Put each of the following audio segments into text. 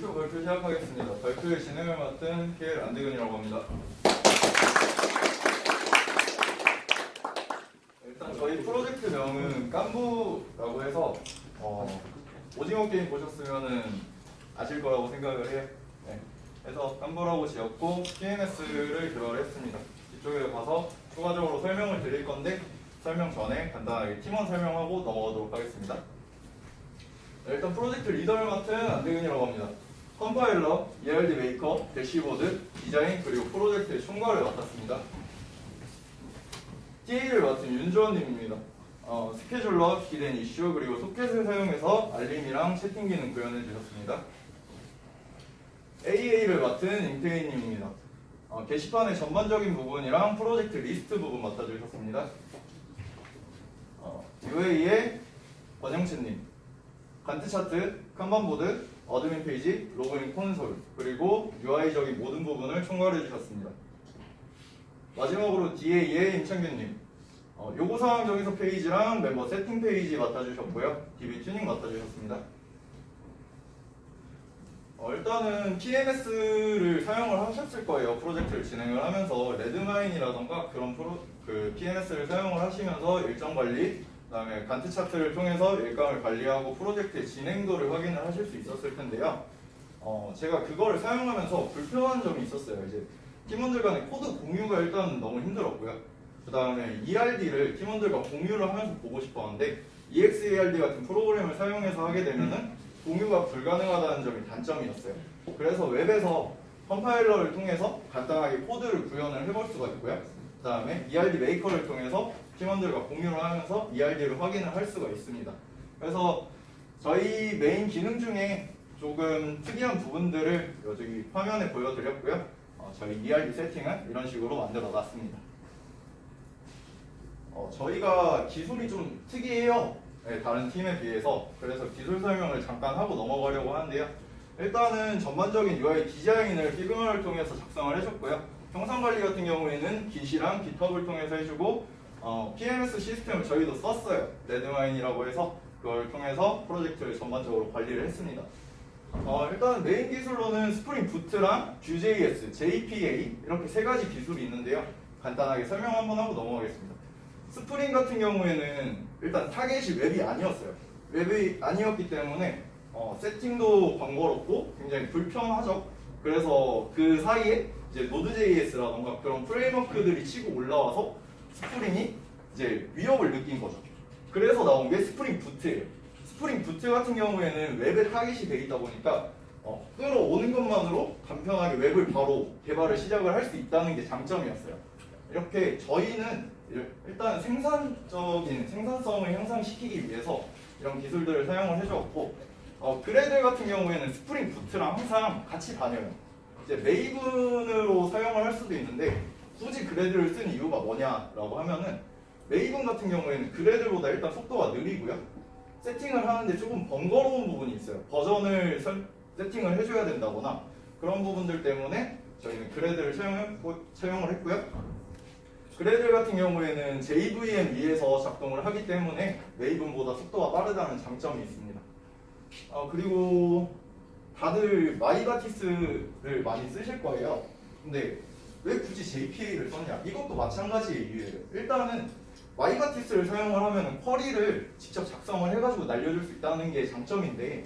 유튜브 발표 시작하겠습니다. 발표의 진행을 맡은 KL 안대근이라고 합니다. 일단 저희 프로젝트명은 깐부라고 해서 오징어 게임 보셨으면은 아실 거라고 생각을 해요. 네. 그래서 깐부라고 지었고 PMS를 개발했습니다. 이쪽에 가서 추가적으로 설명을 드릴 건데 설명 전에 간단하게 팀원 설명하고 넘어가도록 하겠습니다. 네, 일단 프로젝트 리더를 맡은 안대근이라고 합니다. 컴파일러, ERD 메이커, 대시보드, 디자인 그리고 프로젝트의 총괄을 맡았습니다. TA를 맡은 윤주원님입니다. 스케줄러, 기댄 이슈 그리고 소켓을 사용해서 알림이랑 채팅 기능 구현해 주셨습니다. AA를 맡은 임태희님입니다. 게시판의 전반적인 부분이랑 프로젝트 리스트 부분 맡아주셨습니다. UA의 권영채님, 간트 차트, 칸반보드, 어드민 페이지, 로그인 콘솔, 그리고 UI적인 모든 부분을 총괄해 주셨습니다. 마지막으로 DA의 임창균님, 요구사항 정의서 페이지랑 멤버 세팅 페이지 맡아주셨고요. DB 튜닝 맡아주셨습니다. 일단은 PMS를 사용을 하셨을 거예요. 프로젝트를 진행을 하면서 레드마인이라던가 그런 PMS를 사용을 하시면서 일정 관리, 그다음에 간트 차트를 통해서 일감을 관리하고 프로젝트의 진행도를 확인을 하실 수 있었을 텐데요. 제가 그거를 사용하면서 불편한 점이 있었어요. 이제 팀원들 간의 코드 공유가 일단 너무 힘들었고요. 그 다음에 ERD를 팀원들과 공유를 하면서 보고 싶었는데 EXERD 같은 프로그램을 사용해서 하게 되면은 공유가 불가능하다는 점이 단점이었어요. 그래서 웹에서 컴파일러를 통해서 간단하게 코드를 구현을 해볼 수가 있고요. 그 다음에 ERD 메이커를 통해서 팀원들과 공유를 하면서 ERD를 확인을 할 수가 있습니다. 그래서 저희 메인 기능 중에 조금 특이한 부분들을 여기 화면에 보여드렸고요. 저희 ERD 세팅은 이런 식으로 만들어 놨습니다. 저희가 기술이 좀 특이해요. 네, 다른 팀에 비해서. 그래서 기술 설명을 잠깐 하고 넘어가려고 하는데요. 일단은 전반적인 UI 디자인을 피그마를 통해서 작성을 해줬고요. 형상관리 같은 경우에는 Git이랑 GitHub을 통해서 해주고 PMS 시스템을 저희도 썼어요. 레드마인이라고 해서 그걸 통해서 프로젝트를 전반적으로 관리를 했습니다. 일단 메인 기술로는 스프링 부트랑 Vue.js, JPA 이렇게 세 가지 기술이 있는데요. 간단하게 설명 한번 하고 넘어가겠습니다. 스프링 같은 경우에는 일단 타겟이 웹이 아니었어요. 웹이 아니었기 때문에 세팅도 번거롭고 굉장히 불편하죠. 그래서 그 사이에 이제 Node.js라던가 그런 프레임워크들이 치고 올라와서 스프링이 이제 위협을 느낀 거죠. 그래서 나온 게 스프링 부트예요. 스프링 부트 같은 경우에는 웹에 타깃이 되어 있다 보니까 끌어오는 것만으로 간편하게 웹을 바로 개발을 시작을 할 수 있다는 게 장점이었어요. 이렇게 저희는 일단 생산성을 향상시키기 위해서 이런 기술들을 사용을 해주었고 그래들 같은 경우에는 스프링 부트랑 항상 같이 다녀요. 이제 메이븐으로 사용을 할 수도 있는데 굳이 그래드를 쓴 이유가 뭐냐라고 하면은 메이븐 같은 경우에는 그래드보다 일단 속도가 느리고요. 세팅을 하는데 조금 번거로운 부분이 있어요. 버전을 세팅을 해줘야 된다거나 그런 부분들 때문에 저희는 그래드를 사용을 했고요. 그래들 같은 경우에는 JVM 위에서 작동을 하기 때문에 메이븐보다 속도가 빠르다는 장점이 있습니다. 그리고 다들 마이바티스를 많이 쓰실 거예요. 근데 왜 굳이 JPA를 썼냐? 이것도 마찬가지의 이유예요. 일단은 마이바티스를 사용을 하면 쿼리를 직접 작성을 해가지고 날려줄 수 있다는 게 장점인데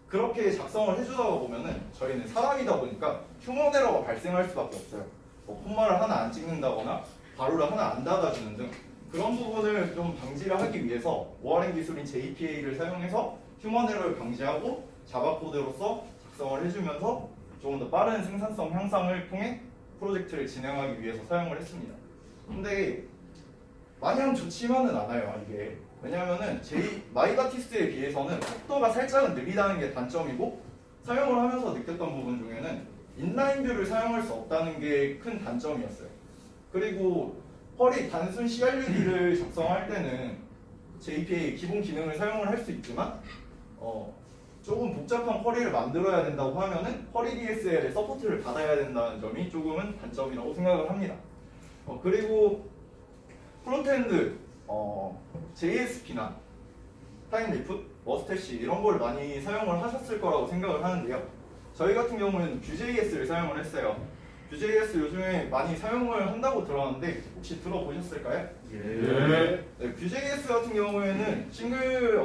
그렇게 작성을 해주다가 보면은 저희는 사람이다 보니까 휴먼 에러가 발생할 수밖에 없어요. 콤마를 하나 안 찍는다거나 가로를 하나 안 닫아주는 등 그런 부분을 좀 방지를 하기 위해서 ORM 기술인 JPA를 사용해서 휴먼 에러를 방지하고 자바 코드로서 작성을 해주면서 조금 더 빠른 생산성 향상을 통해 프로젝트를 진행하기 위해서 사용을 했습니다. 근데 마냥 좋지만은 않아요, 이게. 왜냐하면은 마이바티스에 비해서는 속도가 살짝은 느리다는 게 단점이고 사용을 하면서 느꼈던 부분 중에는 인라인 뷰를 사용할 수 없다는 게 큰 단점이었어요. 그리고 펄이 단순 CRUD를 작성할 때는 JPA 기본 기능을 사용을 할 수 있지만 조금 복잡한 쿼리를 만들어야 된다고 하면은 쿼리 DSL의 서포트를 받아야 된다는 점이 조금은 단점이라고 생각을 합니다. 그리고 프론트엔드 JSP나 타임리프, 머스태시 이런 걸 많이 사용을 하셨을 거라고 생각을 하는데요. 저희 같은 경우에는 Vue.js를 사용을 했어요. Vue.js 요즘에 많이 사용을 한다고 들었는데 혹시 들어보셨을까요? 예. 네, Vue.js 같은 경우에는 싱글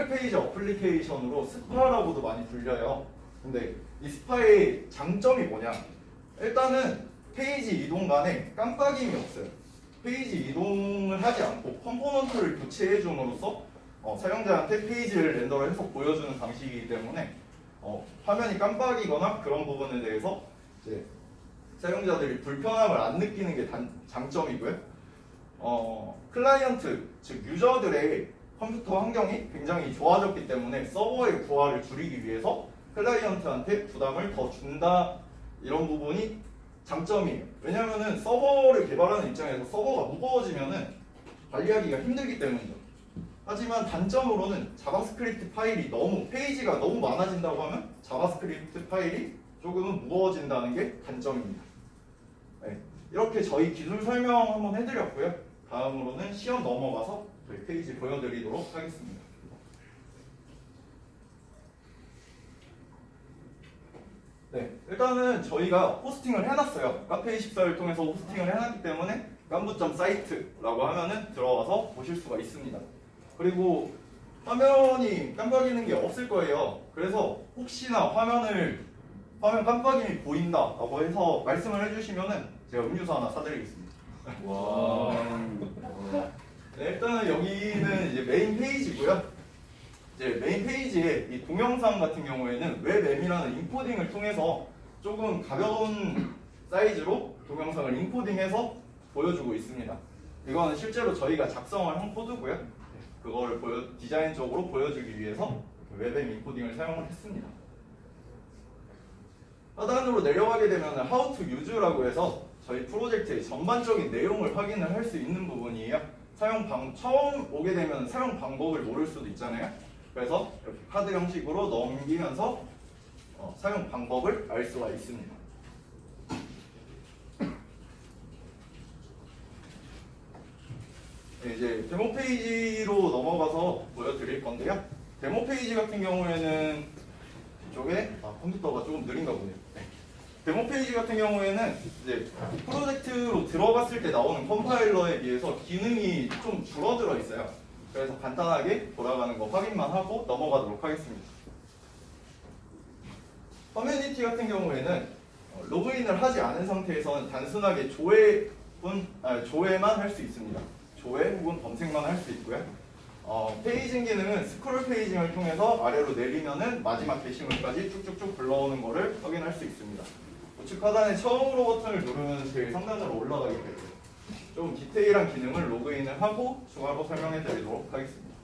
페이지 어플리케이션으로 스파라고도 많이 불려요. 근데 이 스파의 장점이 뭐냐? 일단은 페이지 이동 간에 깜빡임이 없어요. 페이지 이동을 하지 않고 컴포넌트를 교체해 줌으로써 사용자한테 페이지를 렌더를 해서 보여주는 방식이기 때문에 화면이 깜빡이거나 그런 부분에 대해서 이제 사용자들이 불편함을 안 느끼는 게 장점이고요. 클라이언트, 즉 유저들의 컴퓨터 환경이 굉장히 좋아졌기 때문에 서버의 부하를 줄이기 위해서 클라이언트한테 부담을 더 준다, 이런 부분이 장점이에요. 왜냐면은 서버를 개발하는 입장에서 서버가 무거워지면은 관리하기가 힘들기 때문이죠. 하지만 단점으로는 자바스크립트 파일이 페이지가 너무 많아진다고 하면 자바스크립트 파일이 조금은 무거워진다는 게 단점입니다. 네, 이렇게 저희 기술 설명 한번 해드렸고요. 다음으로는 시험 넘어가서 저희 페이지 보여드리도록 하겠습니다. 네, 일단은 저희가 호스팅을 해놨어요. 카페24를 통해서 호스팅을 해놨기 때문에 깐부.사이트라고 하면은 들어가서 보실 수가 있습니다. 그리고 화면이 깜빡이는 게 없을 거예요. 그래서 혹시나 화면 깜빡임이 보인다라고 해서 말씀을 해주시면은 제가 음료수 하나 사드리겠습니다. 와. 네, 일단은 여기는 이제 메인 페이지고요. 이제 메인 페이지에 이 동영상 같은 경우에는 웹M이라는 인코딩을 통해서 조금 가벼운 사이즈로 동영상을 인코딩해서 보여주고 있습니다. 이거는 실제로 저희가 작성을 한 코드고요. 그걸 디자인적으로 보여주기 위해서 웹M 인코딩을 사용을 했습니다. 하단으로 내려가게 되면 How to Use라고 해서 저희 프로젝트의 전반적인 내용을 확인을 할 수 있는 부분이에요. 처음 오게 되면 사용 방법을 모를 수도 있잖아요. 그래서 이렇게 카드 형식으로 넘기면서 사용 방법을 알 수가 있습니다. 네, 이제 데모 페이지로 넘어가서 보여드릴 건데요. 데모 페이지 같은 경우에는 이쪽에 컴퓨터가 조금 느린가 보네요. 네. 데모 페이지 같은 경우에는 이제 프로젝트로 들어갔을 때 나오는 컴파일러에 비해서 기능이 좀 줄어들어 있어요. 그래서 간단하게 돌아가는 거 확인만 하고 넘어가도록 하겠습니다. 커뮤니티 같은 경우에는 로그인을 하지 않은 상태에서는 단순하게 조회만 할 수 있습니다. 조회 혹은 검색만 할 수 있고요. 페이징 기능은 스크롤 페이징을 통해서 아래로 내리면은 마지막 게시물까지 쭉쭉쭉 불러오는 것을 확인할 수 있습니다. 우측 하단에 처음으로 버튼을 누르면 제일 상단으로 올라가게 되고요. 좀 디테일한 기능을 로그인을 하고 추가로 설명해 드리도록 하겠습니다.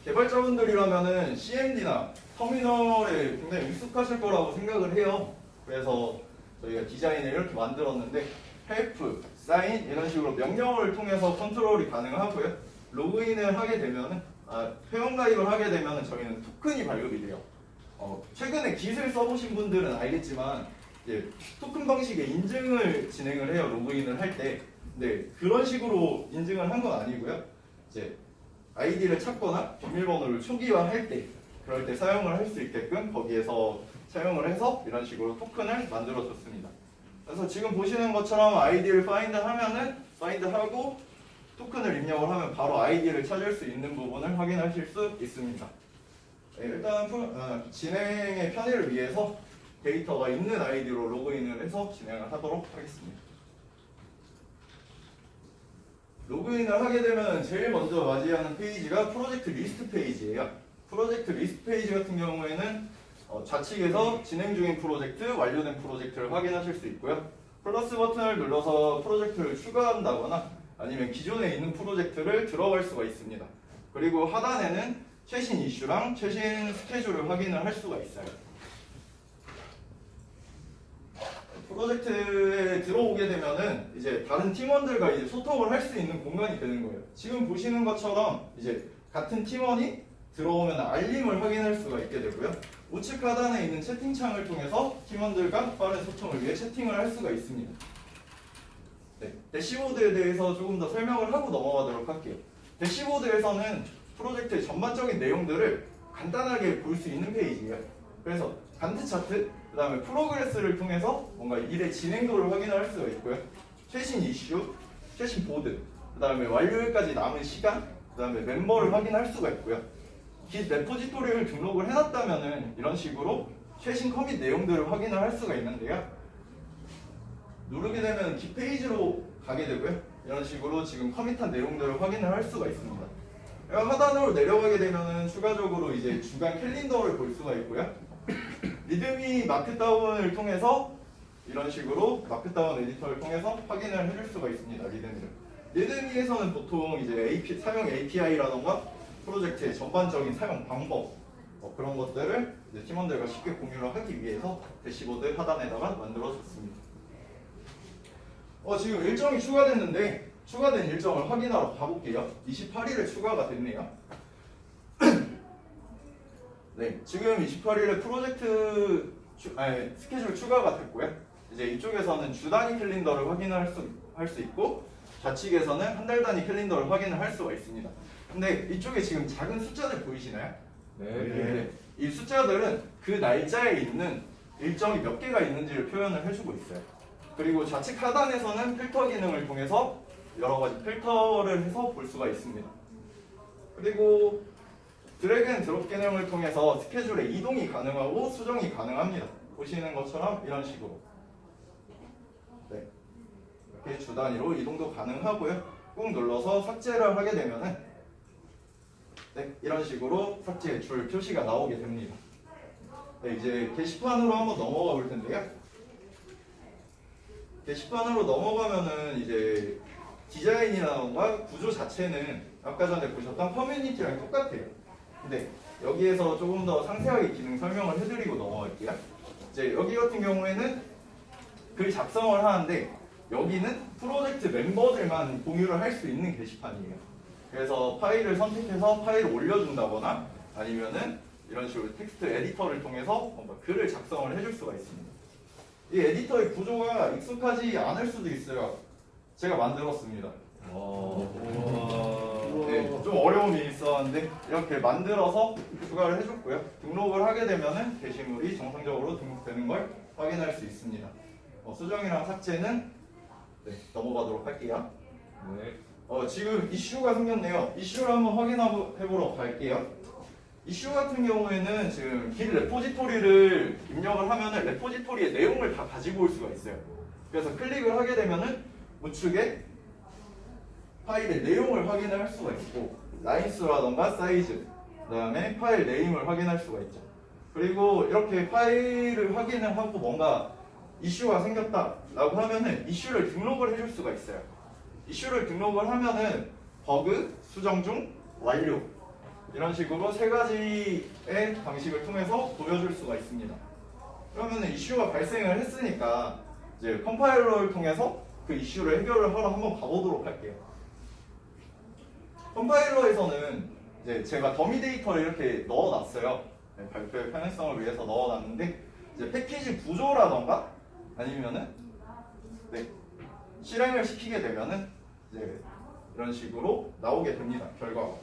개발자분들이라면은 CMD나 터미널에 굉장히 익숙하실 거라고 생각을 해요. 그래서 저희가 디자인을 이렇게 만들었는데 help, sign 이런 식으로 명령어를 통해서 컨트롤이 가능하고요. 로그인을 하게 되면은 회원가입을 하게 되면은 저희는 토큰이 발급이 돼요. 최근에 깃을 써보신 분들은 알겠지만 이제 토큰 방식의 인증을 진행을 해요. 로그인을 할 때. 근데 그런 식으로 인증을 한 건 아니고요. 이제 아이디를 찾거나 비밀번호를 초기화할 때 그럴 때 사용을 할 수 있게끔 거기에서 사용을 해서 이런 식으로 토큰을 만들어줬습니다. 그래서 지금 보시는 것처럼 아이디를 파인드하고 토큰을 입력을 하면 바로 아이디를 찾을 수 있는 부분을 확인하실 수 있습니다. 네, 일단 진행의 편의를 위해서 데이터가 있는 아이디로 로그인을 해서 진행을 하도록 하겠습니다. 로그인을 하게 되면 제일 먼저 맞이하는 페이지가 프로젝트 리스트 페이지예요. 프로젝트 리스트 페이지 같은 경우에는 좌측에서 진행 중인 프로젝트, 완료된 프로젝트를 확인하실 수 있고요. 플러스 버튼을 눌러서 프로젝트를 추가한다거나 아니면 기존에 있는 프로젝트를 들어갈 수가 있습니다. 그리고 하단에는 최신 이슈랑 최신 스케줄을 확인을 할 수가 있어요. 프로젝트에 들어오게 되면은 이제 다른 팀원들과 이제 소통을 할 수 있는 공간이 되는 거예요. 지금 보시는 것처럼 이제 같은 팀원이 들어오면 알림을 확인할 수가 있게 되고요. 우측 하단에 있는 채팅창을 통해서 팀원들과 빠른 소통을 위해 채팅을 할 수가 있습니다. 네, 대시보드에 대해서 조금 더 설명을 하고 넘어가도록 할게요. 대시보드에서는 프로젝트의 전반적인 내용들을 간단하게 볼 수 있는 페이지예요. 그래서 간트 차트, 그 다음에 프로그레스를 통해서 뭔가 일의 진행도를 확인할 수가 있고요. 최신 이슈, 최신 보드, 그 다음에 완료일까지 남은 시간, 그 다음에 멤버를 확인할 수가 있고요. 깃 레포지토리를 등록을 해놨다면은 이런 식으로 최신 커밋 내용들을 확인을 할 수가 있는데요. 누르게 되면 깃 페이지로 가게 되고요. 이런 식으로 지금 커밋한 내용들을 확인을 할 수가 있습니다. 하단으로 내려가게 되면은 추가적으로 이제 주간 캘린더를 볼 수가 있고요. 리드미 마크다운을 통해서 이런 식으로 마크다운 에디터를 통해서 확인을 해줄 수가 있습니다. 리드미를. 리드미에서는 보통 이제 사용 API라던가 프로젝트의 전반적인 사용 방법 그런 것들을 이제 팀원들과 쉽게 공유를 하기 위해서 대시보드 하단에다가 만들어줬습니다. 지금 일정이 추가됐는데 추가된 일정을 확인하러 가볼게요. 28일에 추가가 됐네요. 네, 지금 28일에 프로젝트 스케줄 추가가 됐고요. 이제 이쪽에서는 주 단위 캘린더를 확인할 수 있고 좌측에서는 한 달 단위 캘린더를 확인을 할 수가 있습니다. 근데 이쪽에 지금 작은 숫자들 보이시나요? 네. 이 숫자들은 그 날짜에 있는 일정이 몇 개가 있는지를 표현을 해주고 있어요. 그리고 좌측 하단에서는 필터 기능을 통해서 여러 가지 필터를 해서 볼 수가 있습니다. 그리고 드래그 앤 드롭 기능을 통해서 스케줄에 이동이 가능하고 수정이 가능합니다. 보시는 것처럼 이런 식으로. 네. 이렇게 주 단위로 이동도 가능하고요. 꾹 눌러서 삭제를 하게 되면은 네, 이런 식으로 삭제 줄 표시가 나오게 됩니다. 네, 이제 게시판으로 한번 넘어가 볼 텐데요. 게시판으로 넘어가면은 이제 디자인이라던가 구조 자체는 아까 전에 보셨던 커뮤니티랑 똑같아요. 근데 여기에서 조금 더 상세하게 기능 설명을 해드리고 넘어갈게요. 이제 여기 같은 경우에는 글 작성을 하는데 여기는 프로젝트 멤버들만 공유를 할 수 있는 게시판이에요. 그래서 파일을 선택해서 파일을 올려준다거나 아니면은 이런 식으로 텍스트 에디터를 통해서 뭔가 글을 작성을 해줄 수가 있습니다. 이 에디터의 구조가 익숙하지 않을 수도 있어요. 제가 만들었습니다. 네, 좀 어려움이 있었는데 이렇게 만들어서 추가를 해줬고요. 등록을 하게 되면은 게시물이 정상적으로 등록되는 걸 확인할 수 있습니다. 수정이랑 삭제는 네, 넘어가도록 할게요. 네. 지금 이슈가 생겼네요. 이슈를 한번 확인해보러 갈게요. 이슈 같은 경우에는 지금 깃 레포지토리를 입력을 하면은 레포지토리의 내용을 다 가지고 올 수가 있어요. 그래서 클릭을 하게 되면은 우측에 파일의 내용을 확인을 할 수가 있고 라인수라던가 사이즈, 그 다음에 파일 네임을 확인할 수가 있죠. 그리고 이렇게 파일을 확인을 하고 뭔가 이슈가 생겼다라고 하면은 이슈를 등록을 해줄 수가 있어요. 이슈를 등록을 하면은 버그, 수정 중, 완료 이런 식으로 세 가지의 방식을 통해서 보여줄 수가 있습니다. 그러면은 이슈가 발생을 했으니까 이제 컴파일러를 통해서 그 이슈를 해결을 하러 한번 가보도록 할게요. 컴파일러에서는 이제 제가 더미 데이터를 이렇게 넣어놨어요. 네, 발표의 편의성을 위해서 넣어놨는데 이제 패키지 구조라던가 아니면은 네, 실행을 시키게 되면은 이제 이런 식으로 나오게 됩니다. 결과가.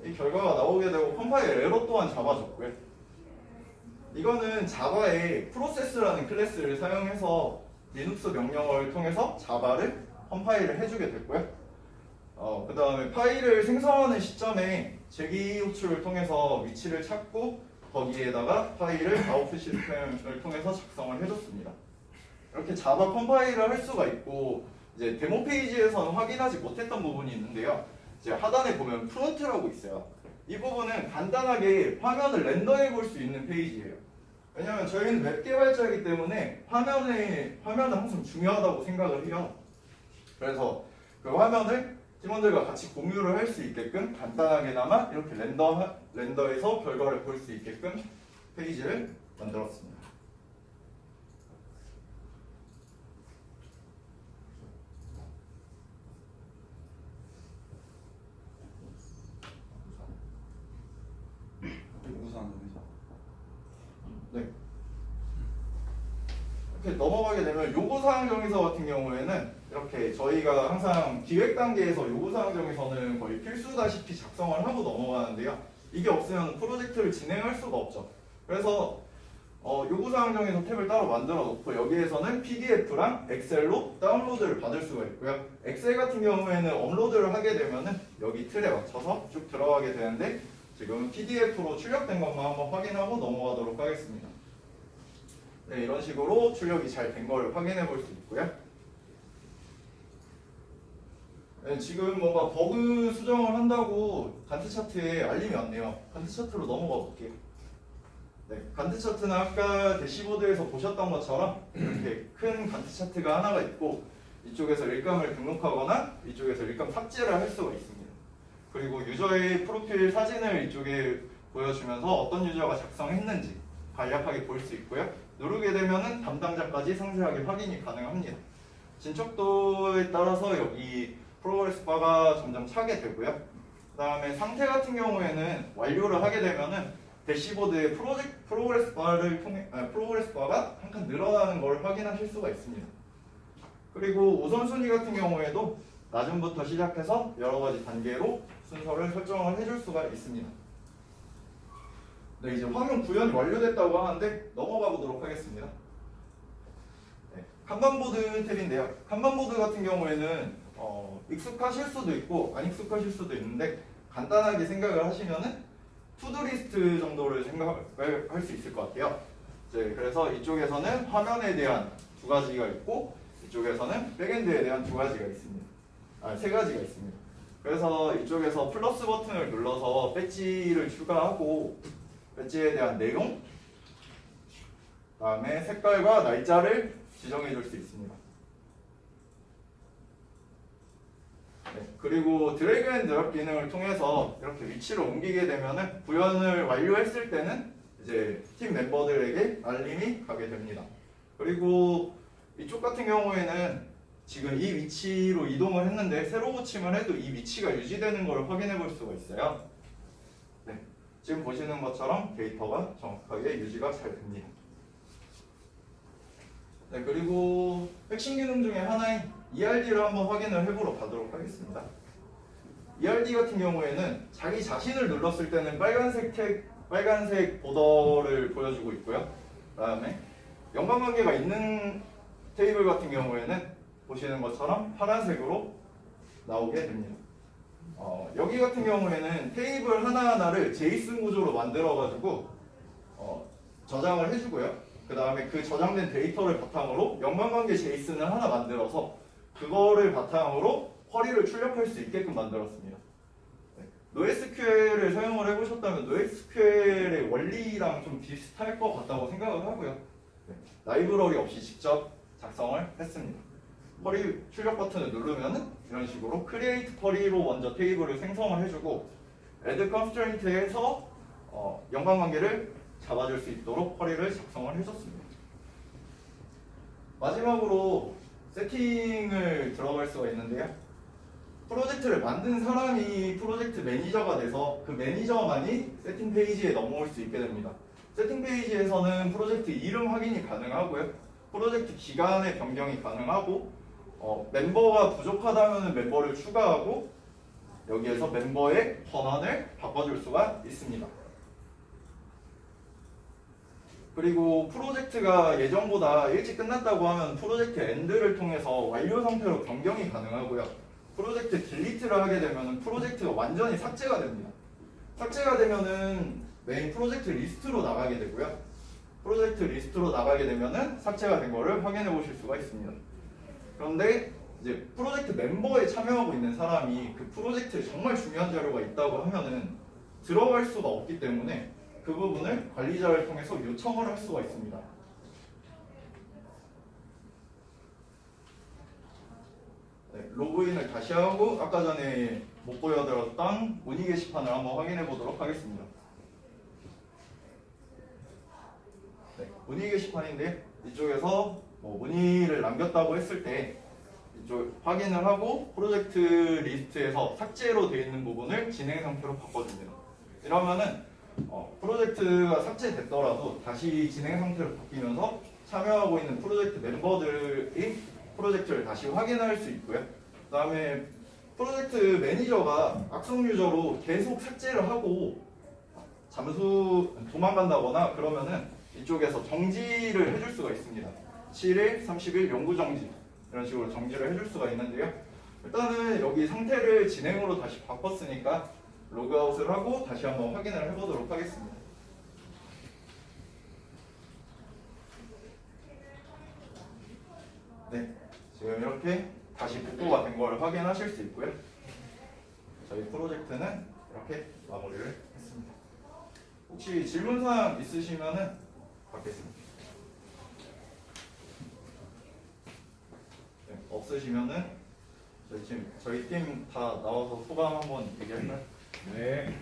이 결과가 나오게 되고 컴파일 에러 또한 잡아줬고요. 이거는 자바의 프로세스라는 클래스를 사용해서 리눅스 명령어를 통해서 자바를 컴파일을 해주게 됐고요. 그 다음에 파일을 생성하는 시점에 제기 호출을 통해서 위치를 찾고 거기에다가 파일을 아웃풋 시스템을 통해서 작성을 해줬습니다. 이렇게 자바 컴파일을 할 수가 있고 이제 데모 페이지에서는 확인하지 못했던 부분이 있는데요. 이제 하단에 보면 프론트라고 있어요. 이 부분은 간단하게 화면을 렌더해 볼 수 있는 페이지예요. 왜냐하면 저희는 웹 개발자이기 때문에 화면은 항상 중요하다고 생각을 해요. 그래서 그 화면을 팀원들과 같이 공유를 할 수 있게끔 간단하게나마 이렇게 렌더해서 결과를 볼 수 있게끔 페이지를 만들었습니다. 네. 이렇게 넘어가게 되면 요구사항 정의서 같은 경우에는 이렇게 저희가 항상 기획 단계에서 요구사항 정의서는 거의 필수다시피 작성을 하고 넘어가는데요. 이게 없으면 프로젝트를 진행할 수가 없죠. 그래서 요구사항 정에서 탭을 따로 만들어 놓고 여기에서는 PDF랑 엑셀로 다운로드를 받을 수가 있고요. 엑셀 같은 경우에는 업로드를 하게 되면은 여기 틀에 맞춰서 쭉 들어가게 되는데 지금 PDF로 출력된 것만 한번 확인하고 넘어가도록 하겠습니다. 네, 이런 식으로 출력이 잘 된 걸 확인해 볼 수 있고요. 네, 지금 뭔가 버그 수정을 한다고 간트 차트에 알림이 왔네요. 간트 차트로 넘어가 볼게요. 네, 간트 차트는 아까 대시보드에서 보셨던 것처럼 이렇게 큰 간트 차트가 하나가 있고 이쪽에서 일감을 등록하거나 이쪽에서 일감 삭제를 할 수가 있습니다. 그리고 유저의 프로필 사진을 이쪽에 보여주면서 어떤 유저가 작성했는지 간략하게 볼 수 있고요. 누르게 되면은 담당자까지 상세하게 확인이 가능합니다. 진척도에 따라서 여기 프로그레스 바가 점점 차게 되고요. 그 다음에 상태 같은 경우에는 완료를 하게 되면은 대시보드에 프로그레스 바를 통해 프로그레스 바가 한 칸 늘어나는 걸 확인하실 수가 있습니다. 그리고 우선순위 같은 경우에도 낮음부터 시작해서 여러 가지 단계로 순서를 설정을 해줄 수가 있습니다. 네, 이제 화면 구현이 완료됐다고 하는데 넘어가 보도록 하겠습니다. 네, kanban보드 탭인데요. kanban보드 같은 경우에는 익숙하실 수도 있고 안 익숙하실 수도 있는데 간단하게 생각을 하시면은 투두리스트 정도를 생각을 할 수 있을 것 같아요. 이제 그래서 이쪽에서는 화면에 대한 두 가지가 있고 이쪽에서는 백엔드에 대한 두 가지가 있습니다. 세 가지가 있습니다. 그래서 이쪽에서 플러스 버튼을 눌러서 배지를 추가하고 배지에 대한 내용, 다음에 색깔과 날짜를 지정해 줄 수 있습니다. 네, 그리고 드래그 앤 드롭 기능을 통해서 이렇게 위치를 옮기게 되면은 구현을 완료했을 때는 이제 팀 멤버들에게 알림이 가게 됩니다. 그리고 이쪽 같은 경우에는 지금 이 위치로 이동을 했는데 새로 고침을 해도 이 위치가 유지되는 걸 확인해 볼 수가 있어요. 네, 지금 보시는 것처럼 데이터가 정확하게 유지가 잘 됩니다. 네, 그리고 핵심 기능 중에 하나인 ERD를 한번 확인을 해보러 가도록 하겠습니다. ERD 같은 경우에는 자기 자신을 눌렀을 때는 빨간색 보더를 보여주고 있고요. 그 다음에 연관관계가 있는 테이블 같은 경우에는 보시는 것처럼 파란색으로 나오게 됩니다. 여기 같은 경우에는 테이블 하나하나를 제이슨 구조로 만들어가지고 저장을 해주고요. 그 다음에 그 저장된 데이터를 바탕으로 연관관계 제이슨을 하나 만들어서 그거를 바탕으로 쿼리를 출력할 수 있게끔 만들었습니다. 네. NoSQL을 사용을 해보셨다면 NoSQL의 원리랑 좀 비슷할 것 같다고 생각을 하고요. 네. 라이브러리 없이 직접 작성을 했습니다. 쿼리 출력 버튼을 누르면은 이런 식으로 create 쿼리로 먼저 테이블을 생성을 해주고 add constraint에서 연관관계를 잡아줄 수 있도록 쿼리를 작성을 해줬습니다. 마지막으로 세팅을 들어갈 수가 있는데요. 프로젝트를 만든 사람이 프로젝트 매니저가 돼서 그 매니저만이 세팅 페이지에 넘어올 수 있게 됩니다. 세팅 페이지에서는 프로젝트 이름 확인이 가능하고요. 프로젝트 기간의 변경이 가능하고 멤버가 부족하다면 멤버를 추가하고 여기에서 멤버의 권한을 바꿔줄 수가 있습니다. 그리고 프로젝트가 예정보다 일찍 끝났다고 하면 프로젝트 엔드를 통해서 완료 상태로 변경이 가능하고요. 프로젝트 딜리트를 하게 되면 프로젝트가 완전히 삭제가 됩니다. 삭제가 되면은 메인 프로젝트 리스트로 나가게 되고요. 프로젝트 리스트로 나가게 되면은 삭제가 된 거를 확인해 보실 수가 있습니다. 그런데 이제 프로젝트 멤버에 참여하고 있는 사람이 그 프로젝트에 정말 중요한 자료가 있다고 하면은 들어갈 수가 없기 때문에 그 부분을 관리자를 통해서 요청을 할 수가 있습니다. 네, 로그인을 다시 하고 아까 전에 못 보여드렸던 문의 게시판을 한번 확인해 보도록 하겠습니다. 네, 문의 게시판인데 이쪽에서 문의를 남겼다고 했을 때 이쪽 확인을 하고 프로젝트 리스트에서 삭제로 되어 있는 부분을 진행 상태로 바꿔줍니다. 이러면은 프로젝트가 삭제됐더라도 다시 진행 상태로 바뀌면서 참여하고 있는 프로젝트 멤버들이 프로젝트를 다시 확인할 수 있고요. 그 다음에 프로젝트 매니저가 악성 유저로 계속 삭제를 하고 도망간다거나 그러면은 이쪽에서 정지를 해줄 수가 있습니다. 7일, 30일 영구 정지 이런 식으로 정지를 해줄 수가 있는데요. 일단은 여기 상태를 진행으로 다시 바꿨으니까 로그아웃을 하고 다시 한번 확인을 해보도록 하겠습니다. 네, 지금 이렇게 다시 복구가 된 걸 확인하실 수 있고요. 저희 프로젝트는 이렇게 마무리를 했습니다. 혹시 질문사항 있으시면은 받겠습니다. 네, 없으시면은 저희 팀 다 나와서 소감 한번 얘기할까요? 네.